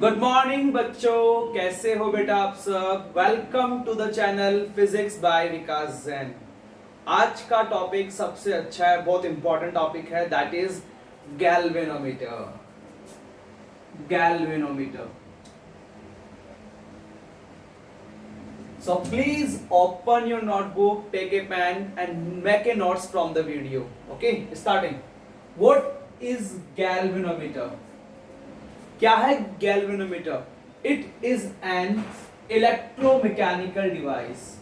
Good morning बच्चों, कैसे हो बेटा आप सब। Welcome to the channel physics by Vikas Jain. आज का टॉपिक सबसे अच्छा है, बहुत इंपॉर्टेंट टॉपिक है, that is galvanometer. Galvanometer. So please open your notebook, take a pen and make a notes from the video. Okay, starting. What is galvanometer? क्या है galvanometer? It is an electromechanical device.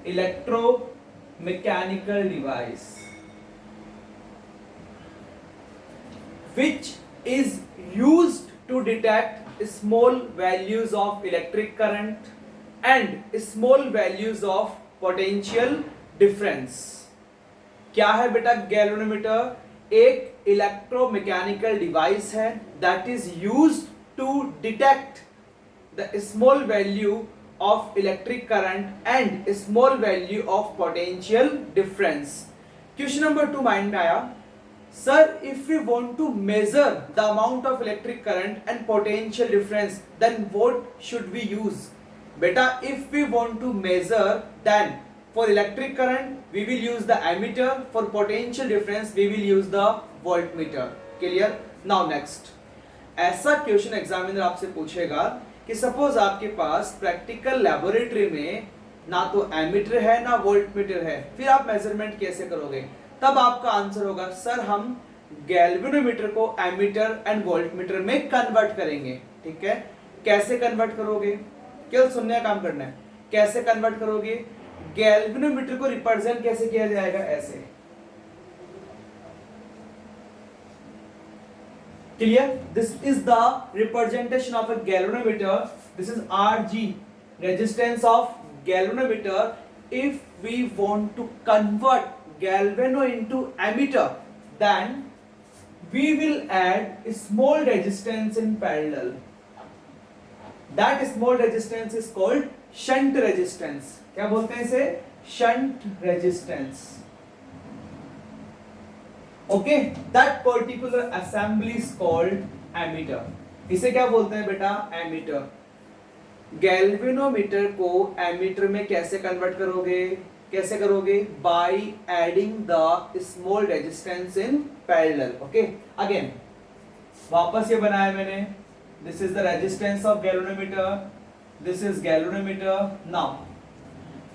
Electromechanical device which is used to detect small values of electric current and small values of potential difference. क्या है बेटा galvanometer? एक electromechanical device है that is used to detect the small value of electric current and small value of potential difference. Question number 2 mind में आया, sir if we want to measure the amount of electric current and potential difference then what should we use? बेटा if we want to measure then for electric current we will use the ammeter, for potential difference we will use the voltmeter. Clear? Now next, ऐसा question examiner आपसे पूछेगा कि suppose आपके पास practical laboratory में ना तो ammeter है ना वोल्टमीटर है, फिर आप मेजरमेंट कैसे करोगे? तब आपका आंसर होगा सर हम गैल्वेनोमीटर को एमीटर एंड वोल्टमीटर में कन्वर्ट करेंगे। ठीक है, कैसे कन्वर्ट करोगे? केवल सुनने का काम करना है। कैसे कन्वर्ट करोगे? गैल्वेनोमीटर को रिप्रेजेंट कैसे किया जाएगा? ऐसे। Clear? This is the representation of a galvanometer. This is Rg, resistance of galvanometer. If we want to convert galvano into ammeter then we will add small resistance in parallel. That small resistance is called shunt resistance. क्या बोलते हैं इसे? Shunt resistance. Okay, that particular assembly is called ammeter. इसे क्या बोलते हैं बेटा? Ammeter. Galvanometer को एमीटर में कैसे कन्वर्ट करोगे? कैसे करोगे? By adding the small resistance in parallel. Okay, again वापस ये बनाया मैंने। This is the resistance of galvanometer, this is galvanometer. Now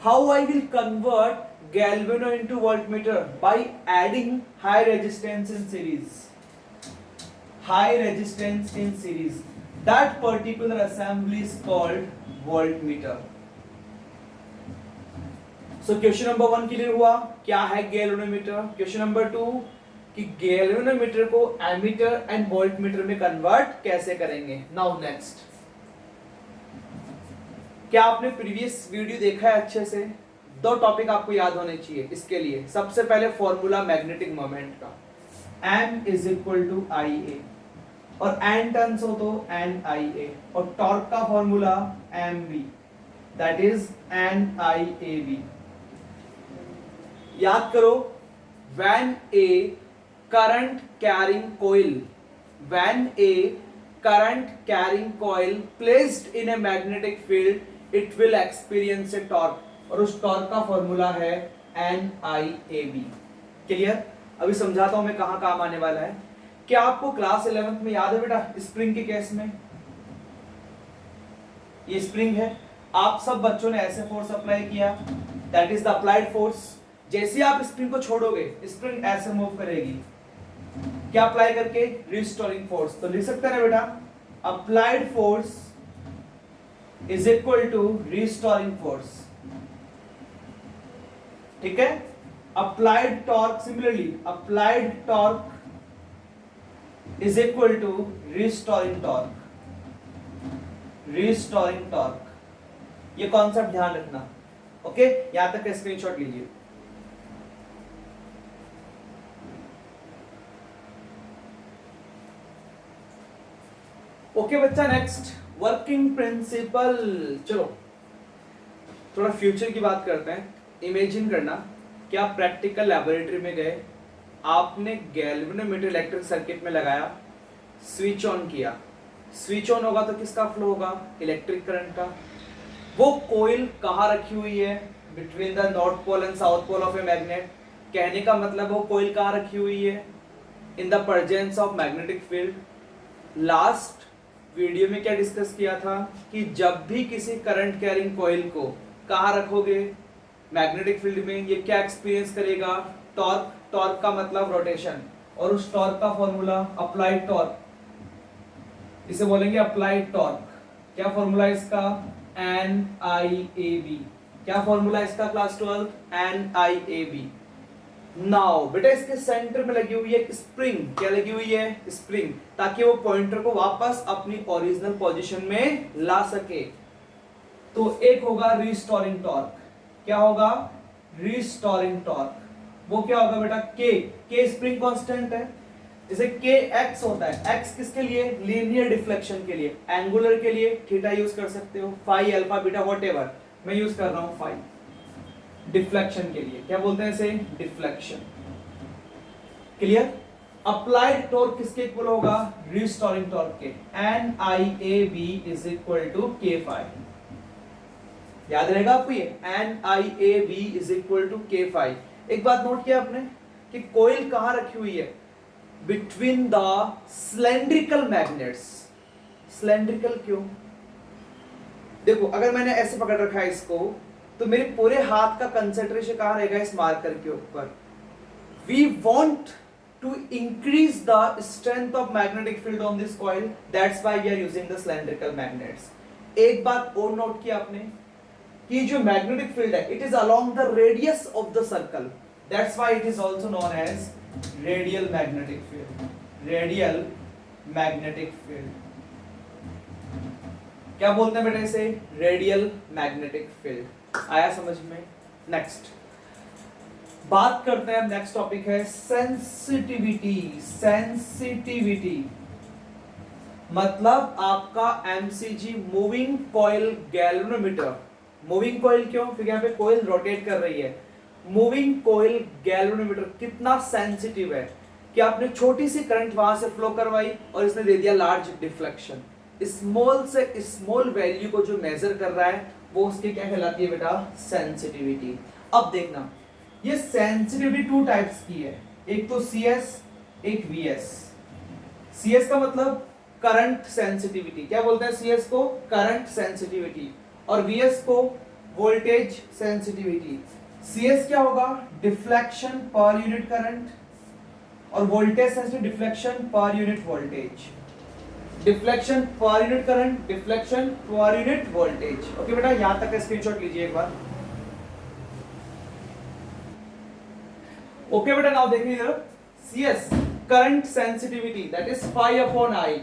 how I will convert galvano into voltmeter? By adding high resistance in series. High resistance in series, that particular assembly is called voltmeter. So question number 1 clear हुआ, क्या है galvanometer. Question number 2 कि galvanometer को ammeter and voltmeter में convert कैसे करेंगे। Now next, क्या आपने प्रीवियस वीडियो देखा है अच्छे से? 2 टॉपिक आपको याद होने चाहिए इसके लिए। सबसे पहले फॉर्मूला मैग्नेटिक मोमेंट का, m इज इक्वल टू आई ए, और n टर्न्स हो तो n आई ए, और टॉर्क का formula mv, that is n I A V. याद करो, when a current carrying coil, when a current carrying coil placed in a magnetic field, it will experience a torque, और उस torque का formula है NIAB। Clear? अभी समझाता हूं मैं कहां काम आने वाला है। क्या आपको क्लास 11th में याद है बेटा स्प्रिंग के केस में? ये स्प्रिंग है, आप सब बच्चों ने ऐसे फोर्स अप्लाई किया, that is the applied force. जैसे आप स्प्रिंग को छोड़ोगे स्प्रिंग ऐसे मूव करेगी, क्या अप्लाई करके? Restoring force. तो लिख सकते हैं बेटा applied force is equal to restoring force. ठीक है, applied torque, similarly applied torque is equal to restoring torque. Restoring torque, ये कॉन्सेप्ट ध्यान रखना। ओके, यहां तक का स्क्रीनशॉट लीजिए। ओके बच्चा, नेक्स्ट वर्किंग प्रिंसिपल। चलो थोड़ा फ्यूचर की बात करते हैं। इमेजिन करना कि आप प्रैक्टिकल लैबोरेटरी में गए, आपने गैल्वेनोमीटर इलेक्ट्रिक सर्किट में लगाया, स्विच ऑन किया, स्विच ऑन होगा तो किसका फ्लो होगा, इलेक्ट्रिक करंट का। वो कोयल कहाँ रखी हुई है, between the north pole and south pole of a magnet. कहने का मतलब वो कोयल कहाँ रखी हुई है, in the presence of magnetic field. Last video में क्या डिस्कस किया था कि जब भी किसी करंट कैरिंग कॉइल को कहाँ रखोगे, मैग्नेटिक फील्ड में, ये क्या एक्सपीरियंस करेगा, टॉर्क। टॉर्क का मतलब रोटेशन, और उस टॉर्क का फॉर्मूला अप्लाइड टॉर्क, इसे बोलेंगे अप्लाइड टॉर्क। क्या फॉर्मूला इसका, एन आई ए बी। क्या फॉर्मूला इसका class 12, N I A B. Now बेटा इसके सेंटर में लगी हुई है एक स्प्रिंग। क्या लगी हुई है, स्प्रिंग, ताकि वो पॉइंटर को वापस अपनी ओरिजिनल पोजीशन में ला सके। तो एक होगा रिस्टोरिंग टॉर्क। क्या होगा, रिस्टोरिंग टॉर्क। वो क्या होगा बेटा, के स्प्रिंग कांस्टेंट है। जैसे के एक्स होता है, एक्स किसके लिए, लीनियर डिफ्लेक्शन के लिए। एंगुलर के लिए थीटा यूज कर सकते हो, फाई अल्फा बीटा व्हाटएवर, मैं यूज कर रहा हूं फाई। डिफ्लेक्शन के लिए क्या बोलते हैं इसे, डिफ्लेक्शन। क्लियर। अप्लाइड टॉर्क किसके इक्वल होगा, रिस्टोरिंग टॉर्क के। N I A B is equal to K phi. याद रहेगा आपको ये, N I A B is equal to K phi. एक बात नोट किया आपने कि कोयल कहां रखी हुई है, between the cylindrical magnets. Cylindrical क्यों, देखो अगर मैंने ऐसे पकड़ रखा है इसको, तो मेरे पूरे हाथ का कंसंट्रेशन कहां रहेगा, इस मार्कर के ऊपर। We want to increase the strength of magnetic field on this coil, that's why we are using the cylindrical magnets. एक बात और नोट किया आपने कि जो मैग्नेटिक फील्ड है, it is along the radius of the circle, that's why it is also known as radial magnetic field. Radial magnetic field क्या बोलते हैं बेटा इसे, रेडियल मैग्नेटिक फील्ड। आया समझ में। नेक्स्ट बात करते हैं, नेक्स्ट टॉपिक है सेंसिटिविटी। सेंसिटिविटी मतलब आपका MCG, moving coil galvanometer. Moving coil क्यों, क्योंकि यहाँ पे कॉइल रोटेट कर रही है। मूविंग कॉइल गैल्वेनोमीटर कितना सेंसिटिव है कि आपने छोटी सी करंट वहां से फ्लो करवाई और इसने दे दिया लार्ज डिफ्लेक्शन। स्मॉल से स्मॉल वैल्यू को जो मेजर कर रहा है वो उसकी क्या कहलाती है बेटा, सेंसिटिविटी। अब देखना, ये सेंसिटिविटी टू टाइप्स की है, एक तो सीएस, एक वीएस। सीएस का मतलब करंट सेंसिटिविटी, क्या बोलते हैं सीएस को, करंट सेंसिटिविटी, और वीएस को वोल्टेज सेंसिटिविटी। सीएस क्या होगा, डिफ्लेक्शन पर यूनिट करंट, और voltage sensitive deflection per unit voltage. Deflection per unit current, deflection per unit voltage. Okay बेटा, यहां तक का स्क्रीनशॉट लीजिए एक बार। ओके बेटा, नाउ देखिए इधर, CS current sensitivity that is phi upon I.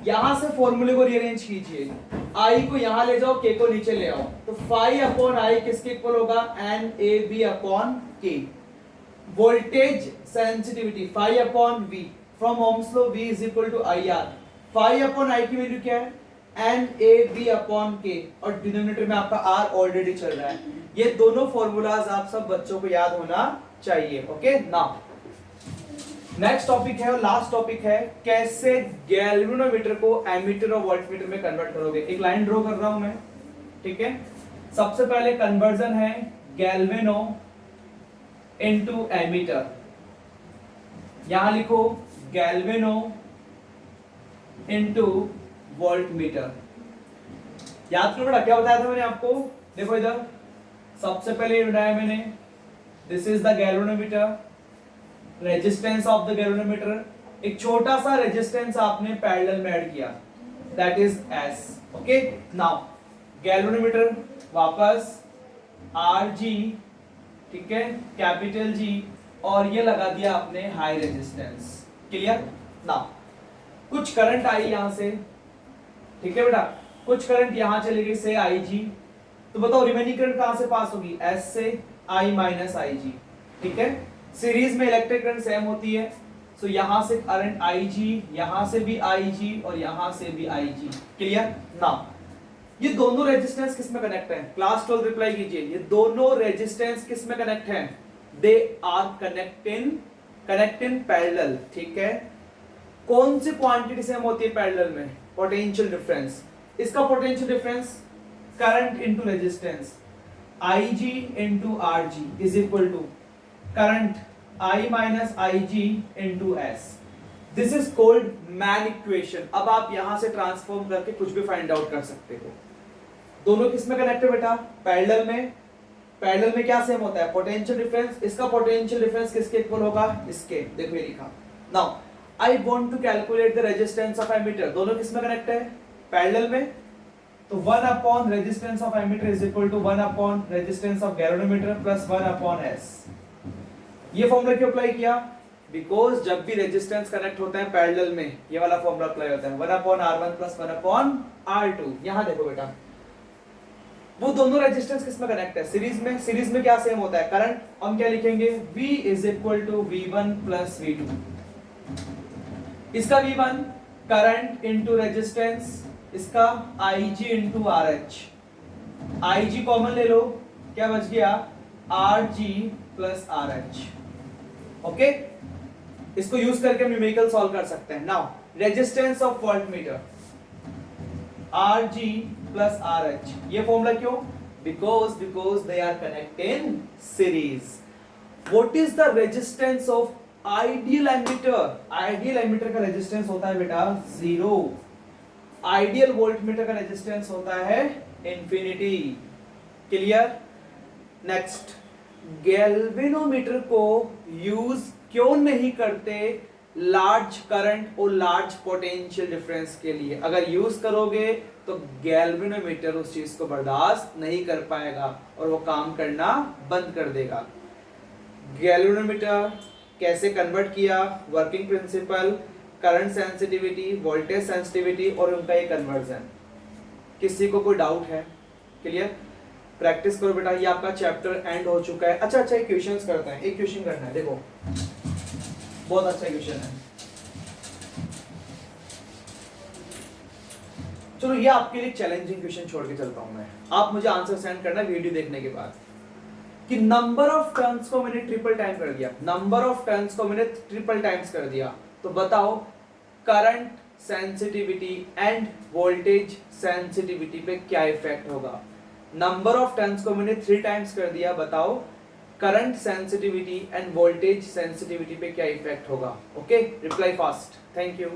यहां से फॉर्मूले को रीअरेंज कीजिए, आई को यहां ले जाओ, के को नीचे ले आओ, तो फाई अपॉन आई किसके इक्वल होगा, N A B upon K. Voltage sensitivity phi upon V, from Ohm's law V is equal to I R. Phi upon I की वैल्यू क्या है, एन ए बी अपॉन के, और डिनोमिनेटर में आपका are already चल रहा है। ये दोनों फॉर्मूलाज आप सब बच्चों को याद होना चाहिए। ओके, नाउ नेक्स्ट टॉपिक है और लास्ट टॉपिक है, कैसे गैल्वेनोमीटर को एमीटर और वोल्टमीटर में कन्वर्ट करोगे। एक लाइन ड्रॉ कर रहा हूं मैं, ठीक है। सबसे पहले कन्वर्जन है गैल्वेनो इनटू एमीटर। यहां लिखो गैल्वेनो इनटू वोल्टमीटर। याद करो बेटा, क्या बताया था मैंने आपको, देखो इधर सबसे पहले ये बताया मैंने, this is the galvanometer, resistance of the galvanometer, एक छोटा सा रेजिस्टेंस आपने पैरेलल में ऐड किया, that is S. Okay, now galvanometer वापस आर जी, ठीक है, कैपिटल जी, और ये लगा दिया आपने हाई रेजिस्टेंस। क्लियर। नाउ कुछ करंट आई यहां से, ठीक है बेटा, कुछ करंट यहां चली गई से आई जी, तो बताओ रिमेनिंग करंट कहां से पास होगी, एस से, आई माइनस आई जी, ठीक है। सीरीज में इलेक्ट्रिक करंट सेम होती है, सो यहां से करंट आई जी, यहां से भी आई जी, और यहां से भी आई जी। क्लियर। नाउ ये दोनों रेजिस्टेंस किस में कनेक्ट हैं, क्लास 12 रिप्लाई कीजिए, ये दोनों रेजिस्टेंस किस में कनेक्ट हैं, they are connect in parallel, ठीक है। कौन सी क्वांटिटी सेम होती है पैरेलल में? Potential difference. इसका potential difference current into resistance Ig into Rg is equal to current I minus Ig into S. This is called Mann equation. अब आप यहां से ट्रांसफॉर्म करके कुछ भी फाइंड आउट कर सकते हो। दोनों किस में कनेक्ट है बेटा? पैरेलल में। पैरेलल में क्या सेम होता है? Potential difference. इसका पोटेंशियल डिफरेंस किसके इक्वल होगा? इसके। देखो ये लिखा। Now I want to calculate the resistance of ammeter. दोनों किस में कनेक्ट है? पैरेलल में। तो 1 upon resistance of ammeter is equal to 1 upon resistance of galvanometer plus 1 upon S. ये फॉर्मूला क्यों अप्लाई किया? बिकॉज जब भी रेजिस्टेंस कनेक्ट होता है पैरेलल में ये वाला फॉर्मूला अप्लाई होता है 1 upon R1 plus 1 upon R2। यहां देखो बेटा, वो दोनों रेजिस्टेंस किस में कनेक्ट है? सीरीज में। सीरीज में क्या सेम होता है? करंट। हम क्या लिखेंगे? V is equal to V1 plus V2। इसका V1 करंट इंटू रेजिस्टेंस, इसका Ig into RH। Ig common ले लो, क्या बच गया? Rg plus RH। ओके, इसको यूज करके हम न्यूमेरिकल सॉल्व कर सकते हैं। Now resistance of voltmeter Rg plus RH। ये फॉर्मूला क्यों? Because they are connect in series. What is the resistance of ideal ammeter? Ideal ammeter का रेजिस्टेंस होता है बेटा 0। आइडियल वोल्टमीटर का रेजिस्टेंस होता है इंफिनिटी। क्लियर? नेक्स्ट, गैल्वेनोमीटर को यूज क्यों नहीं करते लार्ज करंट और लार्ज पोटेंशियल डिफरेंस के लिए? अगर यूज करोगे तो गैल्वेनोमीटर उस चीज को बर्दाश्त नहीं कर पाएगा और वो काम करना बंद कर देगा। गैल्वेनोमीटर कैसे कन्वर्ट किया? Working principle, current sensitivity, voltage sensitivity और उनका ये कन्वर्जन। किसी को कोई डाउट है? क्लियर? प्रैक्टिस करो बेटा। ये आपका चैप्टर एंड हो चुका है। अच्छा एक क्वेश्चंस करते हैं। एक क्वेश्चन करना है, देखो बहुत अच्छा क्वेश्चन है। चलो ये आपके लिए चैलेंजिंग क्वेश्चन छोड़ के चलता हूं मैं। आप मुझे आंसर सेंड करना वीडियो देखने के बाद। कि नंबर ऑफ टर्न्स को मैंने ट्रिपल टाइम कर दिया। नंबर ऑफ टर्न्स को मैंने ट्रिपल टाइम्स कर दिया, तो बताओ current sensitivity end voltage sensitivity पे क्या इफेक्ट होगा? नंबर ऑफ टर्न्स को मैंने 3 टाइम्स कर दिया, बताओ current sensitivity end voltage sensitivity पे क्या इफेक्ट होगा? Okay, reply fast. Thank you.